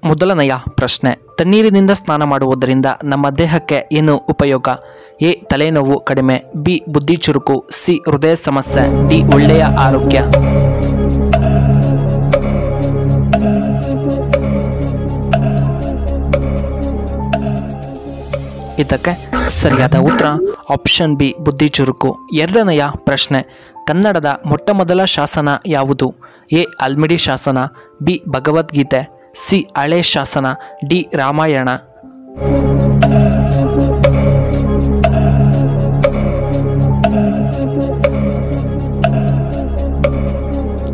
ಮೊದಲನೆಯ ಪ್ರಶ್ನೆ, ತಣ್ಣೀರಿನಿಂದ ಸ್ನಾನ ಮಾಡುವುದರಿಂದ ನಮ್ಮ ದೇಹಕ್ಕೆ ಏನು ಉಪಯೋಗ? ಎ. ತಲೆನೋವು ಕಡಿಮೆ, ಬಿ. ಬುದ್ಧಿ ಚುರುಕು, ಸಿ. ಹೃದಯ ಸಮಸ್ಯೆ, ಡಿ. ಒಳ್ಳೆಯ ಆರೋಗ್ಯ. ಇದಕ್ಕೆ ಸರಿಯಾದ ಉತ್ತರ ಆಪ್ಷನ್ ಬಿ, ಬುದ್ಧಿ ಚುರುಕು. ಎರಡನೆಯ ಪ್ರಶ್ನೆ, ಕನ್ನಡದ ಮೊಟ್ಟಮೊದಲ ಶಾಸನ ಯಾವುದು? ಎ. ಆಲ್ಮಿಡಿ ಶಾಸನ, ಬಿ. ಭಗವದ್ಗೀತೆ, ಸಿ. ಹಳೆ ಶಾಸನ, ಡಿ. ರಾಮಾಯಣ.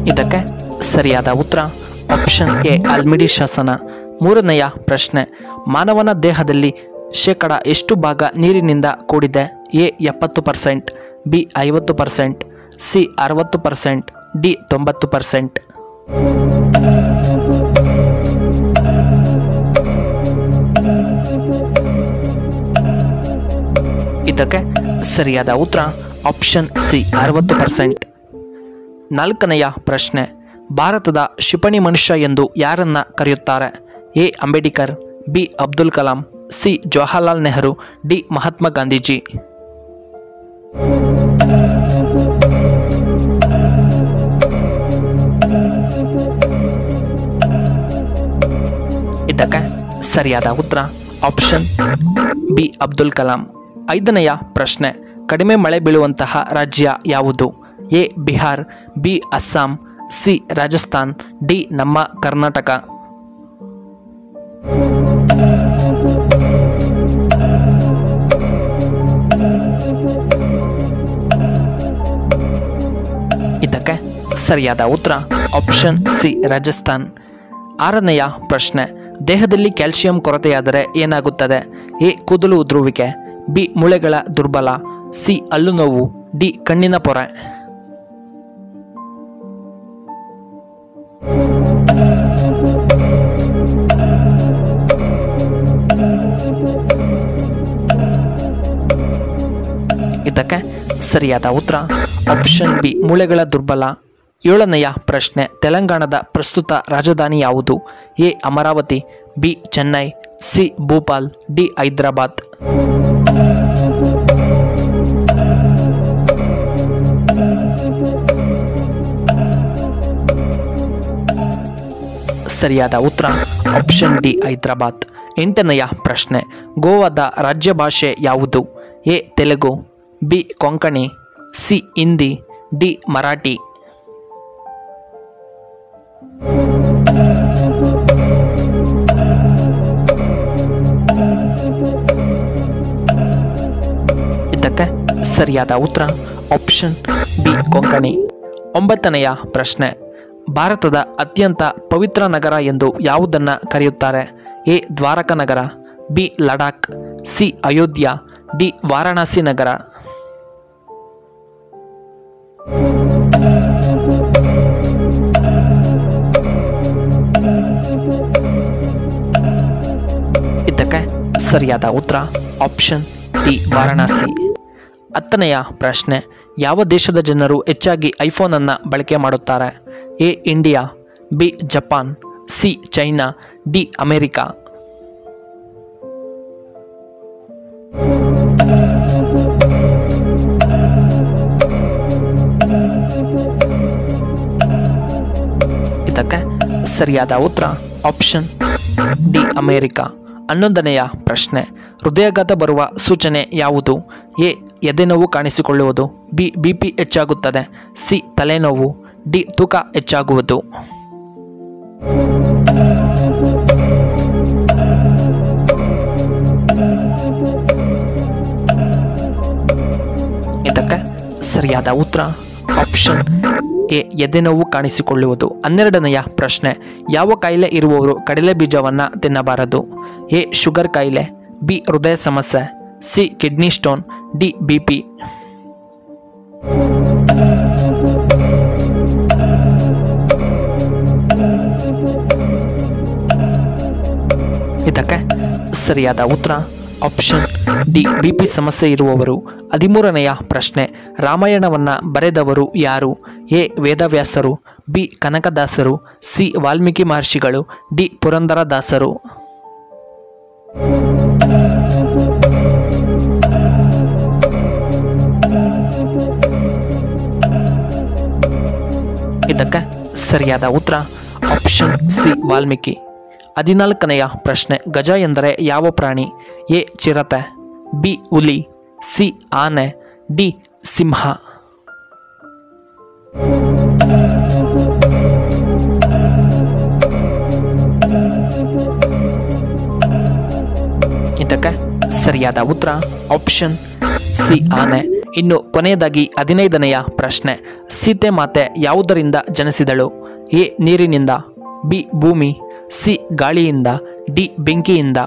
ಇದಕ್ಕೆ ಸರಿಯಾದ ಉತ್ತರ ಆಪ್ಷನ್ ಎ, ಆಲ್ಮಿಡಿ ಶಾಸನ. ಮೂರನೆಯ ಪ್ರಶ್ನೆ, ಮಾನವನ ದೇಹದಲ್ಲಿ ಶೇಕಡ ಎಷ್ಟು ಭಾಗ ನೀರಿನಿಂದ ಕೂಡಿದೆ? ಎ. 70%, ಬಿ. 50%, ಸಿ. 60%, ಡಿ. 90%. ಇದಕ್ಕೆ ಸರಿಯಾದ ಉತ್ತರ ಆಪ್ಷನ್ ಸಿ, 60%. ನಾಲ್ಕನೆಯ ಪ್ರಶ್ನೆ, ಭಾರತದ ಕ್ಷಿಪಣಿ ಮನುಷ್ಯ ಎಂದು ಯಾರನ್ನ ಕರೆಯುತ್ತಾರೆ? A. Ambedkar, B. Abdul Kalam, C. Jawaharlal Nehru, D. Mahatma Gandhiji. ಇದಕ್ಕೆ ಸರಿಯಾದ ಉತ್ತರ ಆಪ್ಷನ್ ಬಿ, ಅಬ್ದುಲ್ ಕಲಾಂ. ಐದನೆಯ ಪ್ರಶ್ನೆ, ಕಡಿಮೆ ಮಳೆ ಬೀಳುವಂತಹ ರಾಜ್ಯ ಯಾವುದು? A. Bihar, B. Assam, C. Rajasthan, D. ನಮ್ಮ ಕರ್ನಾಟಕ. ಇದಕ್ಕೆ ಸರಿಯಾದ ಉತ್ತರ ಆಪ್ಷನ್ ಸಿ, ರಾಜಸ್ಥಾನ್. ಆರನೆಯ ಪ್ರಶ್ನೆ, ದೇಹದಲ್ಲಿ ಕ್ಯಾಲ್ಸಿಯಂ ಕೊರತೆಯಾದರೆ ಏನಾಗುತ್ತದೆ? ಎ. ಕೂದಲು ಉದುರುವಿಕೆ, ಬಿ. ಮೂಳೆಗಳ ದುರ್ಬಲ, ಸಿ. ಹಲ್ಲು ನೋವು, ಡಿ. ಕಣ್ಣಿನ ಪೊರೆ. ಇದಕ್ಕೆ ಸರಿಯಾದ ಉತ್ತರ ಆಪ್ಷನ್ ಬಿ, ಮೂಳೆಗಳ ದುರ್ಬಲ. ಏಳನೆಯ ಪ್ರಶ್ನೆ, ತೆಲಂಗಾಣದ ಪ್ರಸ್ತುತ ರಾಜಧಾನಿ ಯಾವುದು? A. Amaravati, B. Chennai, C. Bhopal, D. Hyderabad. ಸರಿಯಾದ ಉತ್ತರ ಆಪ್ಷನ್ ಡಿ, ಹೈದರಾಬಾದ್. ಎಂಟನೆಯ ಪ್ರಶ್ನೆ, ಗೋವಾದ ರಾಜ್ಯ ಭಾಷೆ ಯಾವುದು? A. Telugu, B. Konkani, C. Hindi, D. Marathi. ಇದಕ್ಕೆ ಸರಿಯಾದ ಉತ್ತರ ಆಪ್ಷನ್ ಬಿ, ಕೊಂಕಣಿ. ಒಂಬತ್ತನೆಯ ಪ್ರಶ್ನೆ, ಭಾರತದ ಅತ್ಯಂತ ಪವಿತ್ರ ನಗರ ಎಂದು ಯಾವುದನ್ನು ಕರೆಯುತ್ತಾರೆ? ಎ. ದ್ವಾರಕ ನಗರ, B. Ladakh, C. Ayodhya, D. Varanasi ನಗರ. ಇದಕ್ಕೆ ಸರಿಯಾದ ಉತ್ತರ ಆಪ್ಷನ್ ಡಿ, ವಾರಣಾಸಿ. ಹತ್ತನೆಯ ಪ್ರಶ್ನೆ, ಯಾವ ದೇಶದ ಜನರು ಹೆಚ್ಚಾಗಿ ಐಫೋನ್ ಅನ್ನು ಬಳಕೆ ಮಾಡುತ್ತಾರೆ? A. India, B. Japan, C. China, D. America. ಇದಕ್ಕೆ ಸರಿಯಾದ ಉತ್ತರ ಆಪ್ಷನ್ ಡಿ, ಅಮೆರಿಕಾ. 11ನೆಯ ಪ್ರಶ್ನೆ, ಹೃದಯಾಘಾತ ಬರುವ ಸೂಚನೆ ಯಾವುದು? ಎ. ಎದೆನೋವು ಕಾಣಿಸಿಕೊಳ್ಳುವುದು, ಬಿ. ಬಿಪಿ ಹೆಚ್ಚಾಗುತ್ತದೆ, ಸಿ. ತಲೆನೋವು, ಡಿ. ತೂಕ ಹೆಚ್ಚಾಗುವುದು. ಇದಕ್ಕೆ ಸರಿಯಾದ ಉತ್ತರ ಆಪ್ಷನ್ ಎ. ಎದೆನೋವು ಕಾಣಿಸಿಕೊಳ್ಳುವುದು. 12ನೆಯ ಪ್ರಶ್ನೆ, ಯಾವ ಕಾಯಿಲೆ ಇರುವವರು ಕಡಲೆ ಬೀಜವನ್ನು ತಿನ್ನಬಾರದು? ಎ. ಶುಗರ್ ಕಾಯಿಲೆ, ಬಿ. ಹೃದಯ ಸಮಸ್ಯೆ, C. Kidney stone, D. BP. ಇದಕ್ಕೆ ಸರಿಯಾದ ಉತ್ತರ ಆಪ್ಷನ್ ಡಿ, ಬಿಪಿ ಸಮಸ್ಯೆ ಇರುವವರು. 13ನೆಯ ಪ್ರಶ್ನೆ, ರಾಮಾಯಣವನ್ನು ಬರೆದವರು ಯಾರು? ಎ. ವೇದವ್ಯಾಸರು, ಬಿ ಕನಕದಾಸರು, ಸಿ ವಾಲ್ಮೀಕಿ ಮಹರ್ಷಿಗಳು, ಡಿ ಪುರಂದರದಾಸರು. ಇದಕ್ಕೆ ಸರಿಯಾದ ಉತ್ತರ ಆಪ್ಷನ್ ಸಿ ವಾಲ್ಮೀಕಿ. 14ನೆಯ ಪ್ರಶ್ನೆ, ಗಜ ಎಂದರೆ ಯಾವ ಪ್ರಾಣಿ? ಎ ಚಿರತೆ, ಬಿ ಹುಲಿ, ಸಿ ಆನೆ, ಡಿ ಸಿಂಹ. ಇದಕ್ಕೆ ಸರಿಯಾದ ಉತ್ತರ ಆಪ್ಷನ್ ಸಿ ಆನೆ. ಇನ್ನು ಕೊನೆಯದಾಗಿ 15ನೆಯ ಪ್ರಶ್ನೆ, ಸೀತೆ ಮಾತೆ ಯಾವುದರಿಂದ ಜನಿಸಿದಳು? ಎ ನೀರಿನಿಂದ, ಬಿ ಭೂಮಿ, ಸಿ ಗಾಳಿಯಿಂದ, ಡಿ ಬೆಂಕಿಯಿಂದ.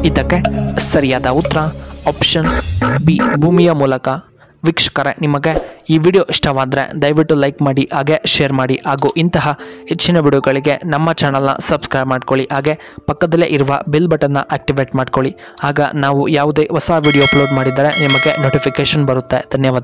ಇದಕ್ಕೆ ಸರಿಯಾದ ಉತ್ತರ ಆಪ್ಷನ್ ಬಿ ಭೂಮಿಯ ಮೂಲಕ. ವೀಕ್ಷಕರೇ, ನಿಮಗೆ ಈ ವಿಡಿಯೋ ಇಷ್ಟವಾದರೆ ದಯವಿಟ್ಟು ಲೈಕ್ ಮಾಡಿ, ಹಾಗೆ ಶೇರ್ ಮಾಡಿ, ಹಾಗೂ ಇಂತಹ ಹೆಚ್ಚಿನ ವಿಡಿಯೋಗಳಿಗೆ ನಮ್ಮ ಚಾನಲ್ನ ಸಬ್ಸ್ಕ್ರೈಬ್ ಮಾಡ್ಕೊಳ್ಳಿ. ಹಾಗೆ ಪಕ್ಕದಲ್ಲೇ ಇರುವ ಬೆಲ್ ಬಟನ್ನ ಆಕ್ಟಿವೇಟ್ ಮಾಡ್ಕೊಳ್ಳಿ. ಆಗ ನಾವು ಯಾವುದೇ ಹೊಸ ವಿಡಿಯೋ ಅಪ್ಲೋಡ್ ಮಾಡಿದರೆ ನಿಮಗೆ ನೋಟಿಫಿಕೇಶನ್ ಬರುತ್ತೆ. ಧನ್ಯವಾದ.